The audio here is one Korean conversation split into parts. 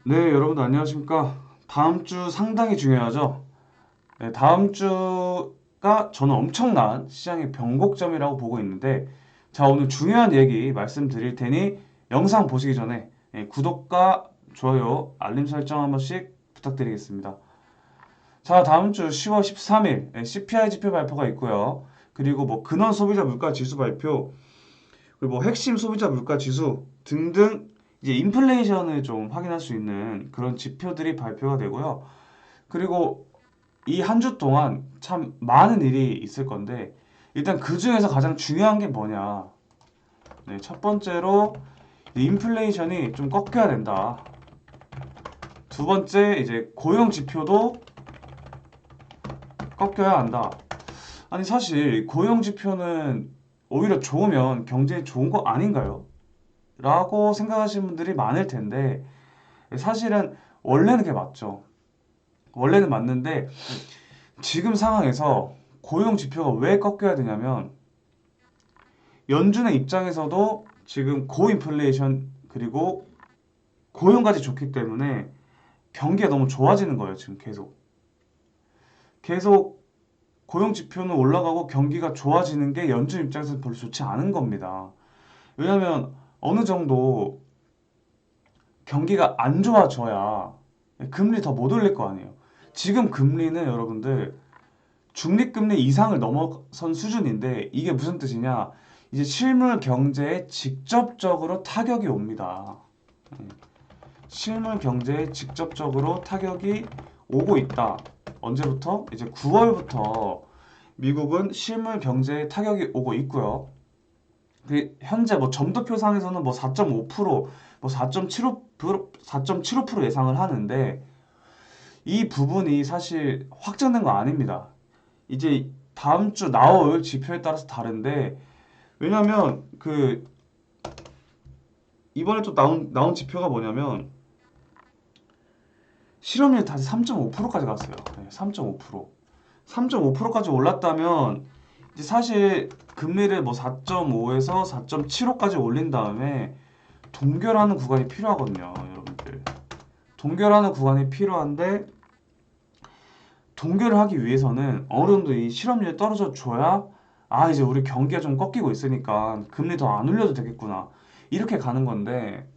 네, 여러분들 안녕하십니까? 다음 주 상당히 중요하죠? 네, 다음 주가 저는 엄청난 시장의 변곡점이라고 보고 있는데, 자, 오늘 중요한 얘기 말씀드릴 테니 영상 보시기 전에 구독과 좋아요, 알림 설정 한 번씩 부탁드리겠습니다. 자, 다음 주 10월 13일 CPI 지표 발표가 있고요. 그리고 뭐 근원 소비자 물가 지수 발표, 그리고 뭐 핵심 소비자 물가 지수 등등 이제 인플레이션을 좀 확인할 수 있는 그런 지표들이 발표가 되고요. 그리고 이 한 주 동안 참 많은 일이 있을 건데 일단 그 중에서 가장 중요한 게 뭐냐? 네, 첫 번째로 인플레이션이 좀 꺾여야 된다. 두 번째 이제 고용 지표도 꺾여야 한다. 아니 사실 고용 지표는 오히려 좋으면 경제에 좋은 거 아닌가요? 라고 생각하시는 분들이 많을 텐데 사실은 원래는 그게 맞죠. 원래는 맞는데 지금 상황에서 고용 지표가 왜 꺾여야 되냐면 연준의 입장에서도 지금 고인플레이션 그리고 고용까지 좋기 때문에 경기가 너무 좋아지는 거예요. 지금 계속 고용 지표는 올라가고 경기가 좋아지는 게 연준 입장에서는 별로 좋지 않은 겁니다. 왜냐하면 어느 정도 경기가 안 좋아져야 금리 더 못 올릴 거 아니에요. 지금 금리는 여러분들 중립금리 이상을 넘어선 수준인데 이게 무슨 뜻이냐? 이제 실물 경제에 직접적으로 타격이 옵니다. 실물 경제에 직접적으로 타격이 오고 있다. 언제부터? 이제 9월부터 미국은 실물 경제에 타격이 오고 있고요. 현재 뭐 점도표상에서는 뭐 4.5%, 뭐 4.75% 예상을 하는데 이 부분이 사실 확정된 거 아닙니다. 이제 다음 주 나올 지표에 따라서 다른데 왜냐면 그 이번에 또 나온 지표가 뭐냐면 실업률이 다시 3.5%까지 갔어요. 네, 3.5%. 3.5%까지 올랐다면 이제 사실 금리를 뭐 4.5에서 4.75까지 올린 다음에 동결하는 구간이 필요하거든요, 여러분들. 동결하는 구간이 필요한데 동결을 하기 위해서는 어느 정도 이 실업률이 떨어져 줘야 아 이제 우리 경기가 좀 꺾이고 있으니까 금리 더 안 올려도 되겠구나 이렇게 가는 건데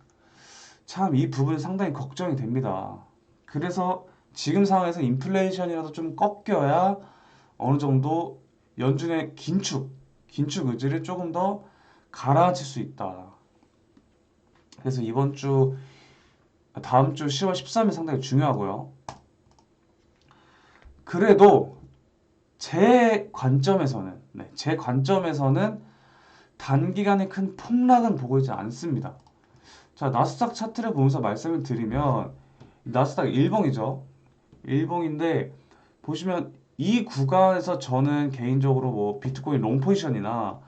참 이 부분이 상당히 걱정이 됩니다. 그래서 지금 상황에서 인플레이션이라도 좀 꺾여야 어느 정도 연준의 긴축 의지를 조금 더 가라앉힐 수 있다. 그래서 다음 주 10월 13일 상당히 중요하고요. 그래도 제 관점에서는 단기간에 큰 폭락은 보고 있지 않습니다. 자, 나스닥 차트를 보면서 말씀을 드리면 나스닥 일봉이죠. 일봉인데 보시면 이 구간에서 저는 개인적으로 뭐 비트코인 롱 포지션이나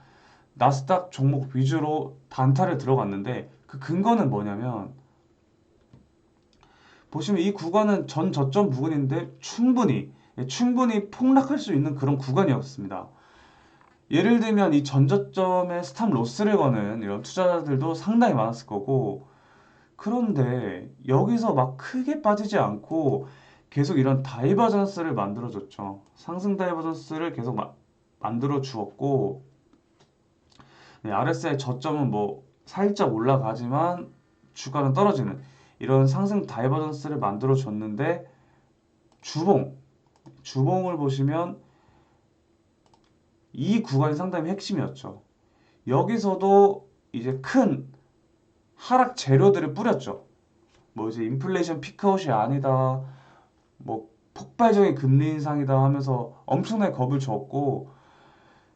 나스닥 종목 위주로 단타를 들어갔는데 그 근거는 뭐냐면 보시면 이 구간은 전 저점 부근인데 충분히 폭락할 수 있는 그런 구간이었습니다. 예를 들면 이 전저점에 스탑 로스를 거는 이런 투자자들도 상당히 많았을 거고 그런데 여기서 막 크게 빠지지 않고 계속 이런 다이버전스를 만들어줬죠. 상승 다이버전스를 계속 만들어 주었고 네, RSI 저점은 뭐 살짝 올라가지만 주가는 떨어지는 이런 상승 다이버전스를 만들어 줬는데 주봉 주봉을 보시면 이 구간이 상당히 핵심이었죠. 여기서도 이제 큰 하락 재료들을 뿌렸죠. 뭐 이제 인플레이션 피크아웃이 아니다. 뭐 폭발적인 금리 인상이다 하면서 엄청나게 겁을 줬고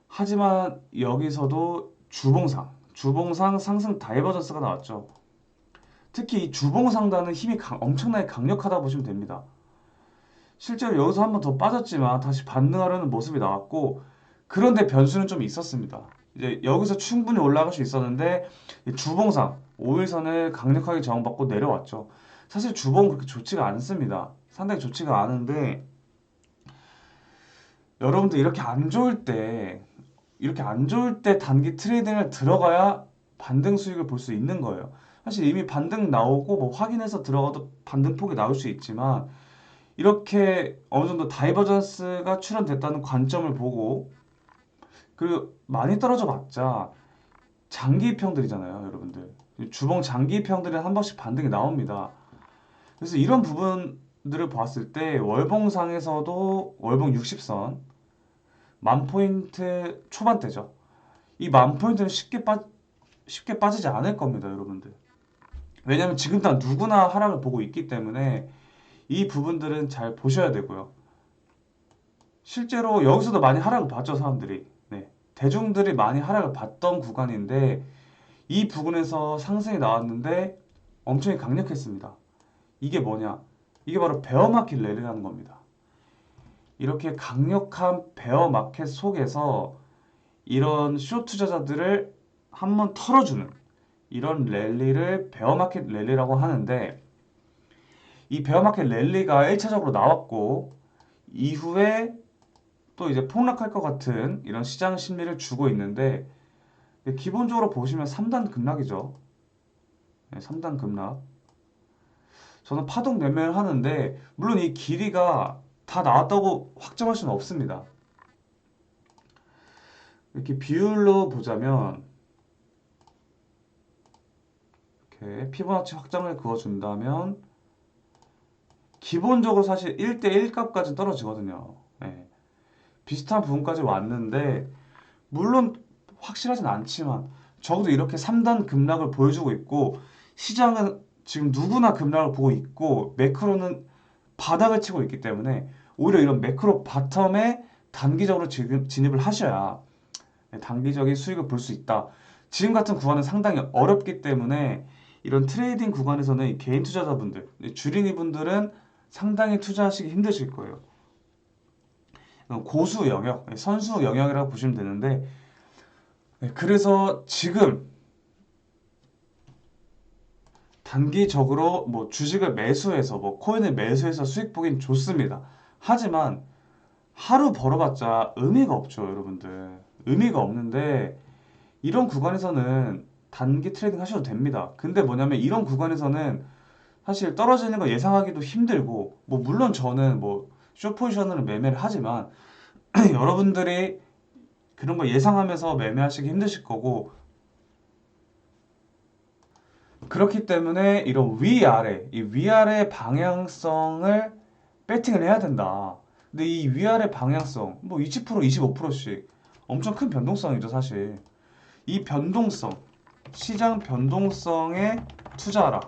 하지만 여기서도 주봉상 상승 다이버전스가 나왔죠. 특히 이 주봉상단은 힘이 엄청나게 강력하다 보시면 됩니다. 실제로 여기서 한번 더 빠졌지만 다시 반등하려는 모습이 나왔고 그런데 변수는 좀 있었습니다. 이제 여기서 충분히 올라갈 수 있었는데 주봉상 5일선을 강력하게 저항받고 내려왔죠. 사실 주봉은 그렇게 좋지가 않습니다. 상당히 좋지가 않은데 여러분들 이렇게 안 좋을 때 단기 트레이딩을 들어가야 반등 수익을 볼 수 있는 거예요. 사실 이미 반등 나오고 뭐 확인해서 들어가도 반등폭이 나올 수 있지만 이렇게 어느 정도 다이버전스가 출현됐다는 관점을 보고 그리고 많이 떨어져 봤자 장기평들이잖아요, 여러분들. 주봉 장기평들은 한 번씩 반등이 나옵니다. 그래서 이런 부분들을 봤을 때 월봉상에서도 월봉 60선 만 포인트 초반대죠. 이 만 포인트는 쉽게 빠지지 않을 겁니다, 여러분들. 왜냐면 지금 다 누구나 하락을 보고 있기 때문에 이 부분들은 잘 보셔야 되고요. 실제로 여기서도 많이 하락을 봤죠, 사람들이. 네. 대중들이 많이 하락을 봤던 구간인데 이 부분에서 상승이 나왔는데 엄청 강력했습니다. 이게 뭐냐? 이게 바로 베어마켓 랠리라는 겁니다. 이렇게 강력한 베어마켓 속에서 이런 숏 투자자들을 한번 털어주는 이런 랠리를 베어마켓 랠리라고 하는데 이 베어마켓 랠리가 1차적으로 나왔고 이후에 또 이제 폭락할 것 같은 이런 시장 심리를 주고 있는데 기본적으로 보시면 3단 급락이죠. 네, 3단 급락. 저는 파동 매매를 하는데 물론 이 길이가 다 나왔다고 확정할 수는 없습니다. 이렇게 비율로 보자면 이렇게 피보나치 확장을 그어준다면 기본적으로 사실 1대1 값까지 떨어지거든요. 네. 비슷한 부분까지 왔는데 물론 확실하진 않지만 적어도 이렇게 3단 급락을 보여주고 있고 시장은 지금 누구나 급락을 보고 있고 매크로는 바닥을 치고 있기 때문에 오히려 이런 매크로 바텀에 단기적으로 지금 진입을 하셔야 단기적인 수익을 볼 수 있다. 지금 같은 구간은 상당히 어렵기 때문에 이런 트레이딩 구간에서는 개인 투자자분들, 주린이 분들은 상당히 투자하시기 힘드실 거예요. 고수 영역, 선수 영역이라고 보시면 되는데 그래서 지금 단기적으로 뭐 주식을 매수해서 뭐 코인을 매수해서 수익 보긴 좋습니다. 하지만 하루 벌어봤자 의미가 없죠, 여러분들. 의미가 없는데 이런 구간에서는 단기 트레이딩 하셔도 됩니다. 근데 뭐냐면 이런 구간에서는 사실 떨어지는 거 예상하기도 힘들고 뭐 물론 저는 뭐 숏포지션으로 매매를 하지만 여러분들이 그런 거 예상하면서 매매하시기 힘드실 거고 그렇기 때문에 이런 위아래, 이 위아래 방향성을 배팅을 해야 된다. 근데 이 위아래 방향성, 뭐 20%, 25%씩 엄청 큰 변동성이죠, 사실. 이 변동성, 시장 변동성에 투자하라.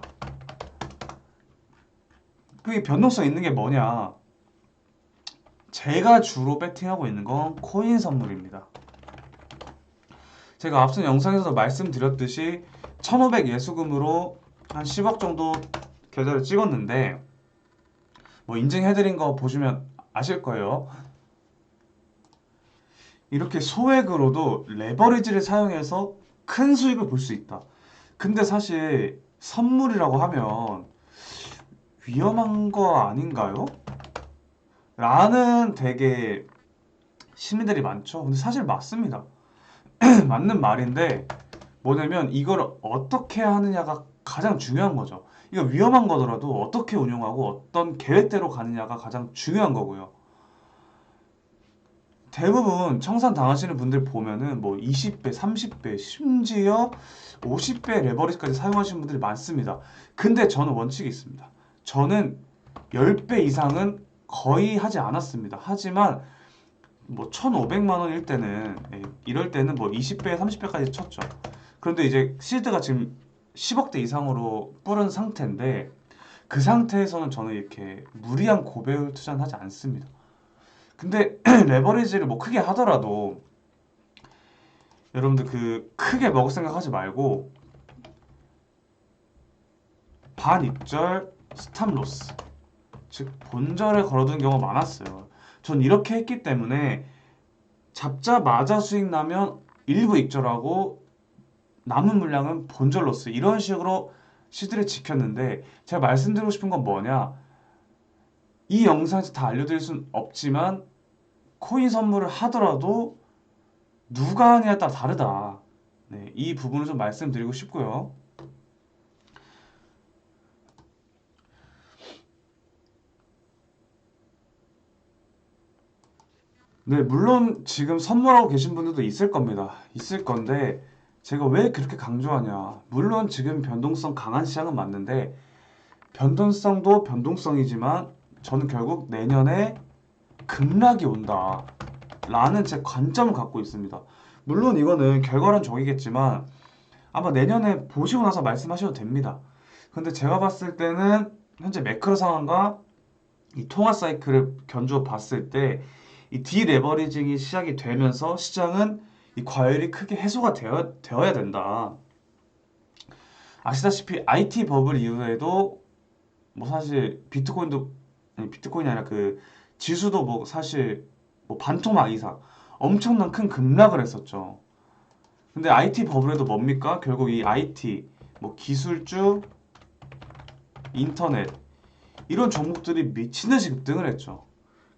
그 변동성 있는 게 뭐냐? 제가 주로 배팅하고 있는 건 코인 선물입니다. 제가 앞선 영상에서도 말씀드렸듯이 1500 예수금으로 한 10억 정도 계좌를 찍었는데 뭐 인증해드린 거 보시면 아실 거예요. 이렇게 소액으로도 레버리지를 사용해서 큰 수익을 볼 수 있다. 근데 사실 선물이라고 하면 위험한 거 아닌가요? 라는 되게 시민들이 많죠. 근데 사실 맞습니다. 맞는 말인데 뭐냐면 이걸 어떻게 하느냐가 가장 중요한 거죠. 이거 위험한 거더라도 어떻게 운용하고 어떤 계획대로 가느냐가 가장 중요한 거고요. 대부분 청산 당하시는 분들 보면은 뭐 20배, 30배, 심지어 50배 레버리지까지 사용하시는 분들이 많습니다. 근데 저는 원칙이 있습니다. 저는 10배 이상은 거의 하지 않았습니다. 하지만 뭐 1,500만 원일 때는 이럴 때는 뭐 20배, 30배까지 쳤죠. 그런데 이제 시드가 지금 10억대 이상으로 뿌른 상태인데 그 상태에서는 저는 이렇게 무리한 고배율 투자는 하지 않습니다. 근데 레버리지를 뭐 크게 하더라도 여러분들 그 크게 먹을 생각하지 말고 반입절 스탑로스 즉 본절에 걸어두는 경우가 많았어요. 전 이렇게 했기 때문에 잡자마자 수익 나면 일부 익절하고 남은 물량은 본절 로스 이런 식으로 시드를 지켰는데 제가 말씀드리고 싶은 건 뭐냐 이 영상에서 다 알려드릴 수는 없지만 코인 선물을 하더라도 누가 하느냐에 따라 다르다. 네, 이 부분을 좀 말씀드리고 싶고요. 네, 물론 지금 선물하고 계신 분들도 있을 겁니다. 있을 건데 제가 왜 그렇게 강조하냐? 물론 지금 변동성 강한 시장은 맞는데 변동성도 변동성이지만 저는 결국 내년에 급락이 온다. 라는 제 관점을 갖고 있습니다. 물론 이거는 결과론 저기겠지만 아마 내년에 보시고 나서 말씀하셔도 됩니다. 근데 제가 봤을 때는 현재 매크로 상황과 이 통화 사이클을 견주어 봤을 때 이 디레버리징이 시작이 되면서 시장은 이 과열이 크게 해소가 되어야 된다. 아시다시피 IT 버블 이후에도 뭐 사실 비트코인도 아니 비트코인이 아니라 그 지수도 뭐 사실 뭐 반토막 이상 엄청난 큰 급락을 했었죠. 근데 IT 버블에도 뭡니까? 결국 이 IT 뭐 기술주, 인터넷 이런 종목들이 미친 듯이 급등을 했죠.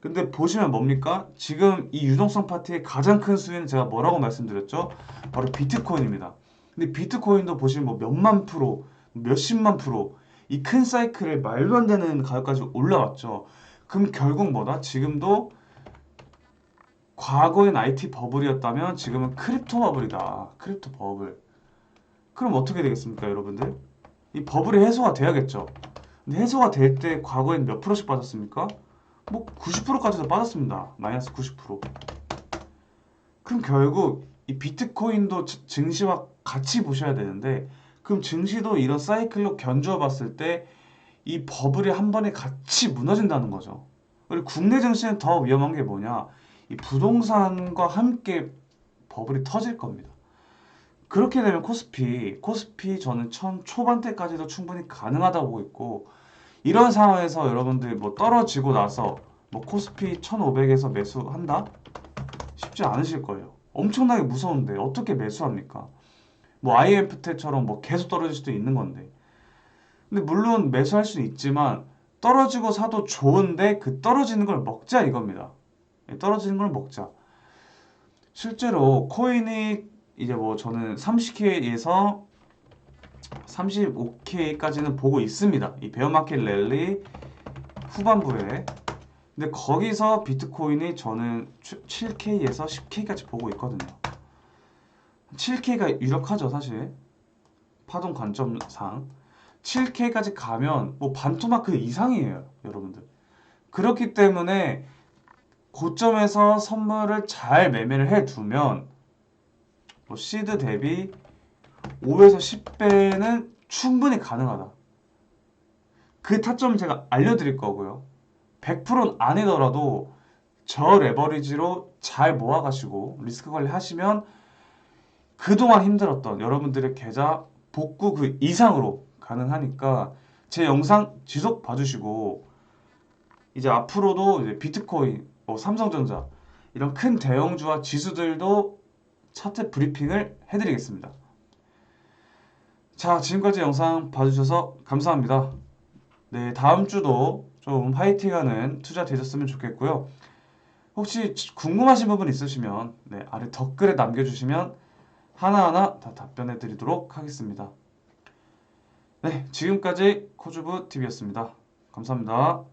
근데 보시면 뭡니까? 지금 이 유동성 파트의 가장 큰 수혜는 제가 뭐라고 말씀드렸죠? 바로 비트코인입니다. 근데 비트코인도 보시면 뭐 몇만 프로, 몇십만 프로 이 큰 사이클을 말도 안 되는 가격까지 올라왔죠. 그럼 결국 뭐다? 지금도 과거엔 IT 버블이었다면 지금은 크립토 버블이다. 크립토 버블. 그럼 어떻게 되겠습니까, 여러분들? 이 버블이 해소가 돼야겠죠. 근데 해소가 될 때 과거엔 몇 프로씩 빠졌습니까? 뭐 90%까지도 빠졌습니다. 마이너스 90%. 그럼 결국 이 비트코인도 증시와 같이 보셔야 되는데 그럼 증시도 이런 사이클로 견주어 봤을 때 이 버블이 한 번에 같이 무너진다는 거죠. 그리고 국내 증시는 더 위험한 게 뭐냐? 이 부동산과 함께 버블이 터질 겁니다. 그렇게 되면 코스피 저는 천 초반대까지도 충분히 가능하다고 보고 있고 이런 상황에서 여러분들 뭐 떨어지고 나서 뭐 코스피 1500에서 매수한다? 쉽지 않으실 거예요. 엄청나게 무서운데 어떻게 매수합니까? 뭐 IMF 때처럼 뭐 계속 떨어질 수도 있는 건데. 근데 물론 매수할 수는 있지만 떨어지고 사도 좋은데 그 떨어지는 걸 먹자 이겁니다. 떨어지는 걸 먹자. 실제로 코인이 이제 뭐 저는 30K에서 35K까지는 보고 있습니다. 이 베어마켓 랠리 후반부에. 근데 거기서 비트코인이 저는 7K에서 10K까지 보고 있거든요. 7K가 유력하죠, 사실. 파동 관점상. 7K까지 가면 뭐 반토막 이상이에요, 여러분들. 그렇기 때문에 고점에서 선물을 잘 매매를 해두면 뭐 시드 대비 5에서 10배는 충분히 가능하다. 그 타점 제가 알려드릴 거고요. 100%는 아니더라도 저 레버리지로 잘 모아가시고 리스크 관리 하시면 그동안 힘들었던 여러분들의 계좌 복구 그 이상으로 가능하니까 제 영상 지속 봐주시고 이제 앞으로도 이제 비트코인, 뭐 삼성전자 이런 큰 대형주와 지수들도 차트 브리핑을 해드리겠습니다. 자, 지금까지 영상 봐주셔서 감사합니다. 네, 다음 주도 좀 화이팅하는 투자 되셨으면 좋겠고요. 혹시 궁금하신 부분 있으시면 네, 아래 댓글에 남겨주시면 하나하나 다 답변해 드리도록 하겠습니다. 네, 지금까지 코주부 TV였습니다. 감사합니다.